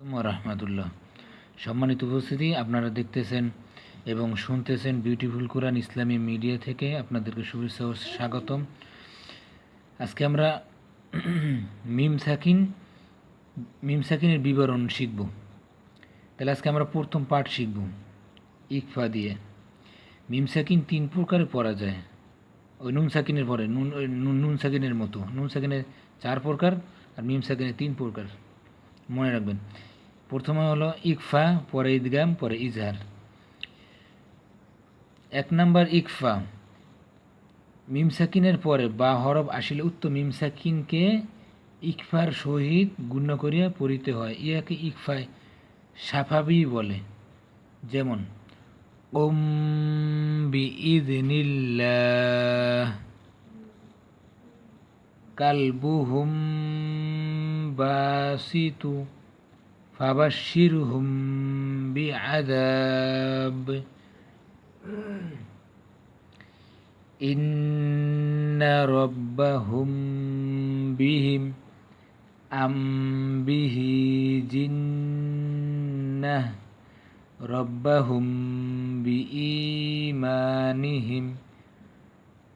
রহমাতুল্লাহ। সম্মানিত উপস্থিতি, আপনারা দেখতেছেন এবং শুনতেছেন বিউটিফুল কোরআন ইসলামী মিডিয়া থেকে। আপনাদেরকে শুভেচ্ছা ও স্বাগতম। আজকে আমরা মিম সাকিনের বিবরণ শিখব। তাহলে আজকে আমরা প্রথম পাঠ শিখব ইকফা দিয়ে। মিম সাকিন 3 প্রকারে পড়া যায়। ওই নুন সাকিনের পরে নুন সাকিনের মতো নুন সাকিনের 4 প্রকার আর মিম সাকিনের 3 প্রকার, মনে রাখবেন। প্রথমে হলো ইকফা, পরে ইদগাম, পরে ইজহার। 1 নাম্বার ইকফা। মিম সাকিনের পরে বা হরফ আসিলে উক্ত মিম সাকিনকে ইকফার সহিত গুণ্য করিয়া পড়িতে হয়। ইয়াকে ইকফায় সাফাবি বলে। যেমন ওম বিইযনিল্লাহ, কালবুহুম বাসিতু ফাবাশশিরহুম বিআযাব, ইন্না রাব্বাহুম বিহিম আম বিহি জিন্নাহ রাব্বাহুম বিঈমানিহিম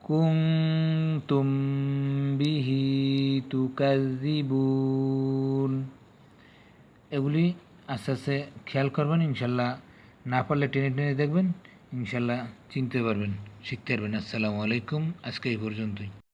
কুনতুম বিহি তুকাজ্জিবুন। এগুলি আস্তে আস্তে খেয়াল করবেন, ইনশাল্লাহ। না পারলে টেনে টেনে দেখবেন, ইনশাল্লাহ চিনতে পারবেন, শিখতে পারবেন। আসসালামু আলাইকুম। আজকে এই পর্যন্তই।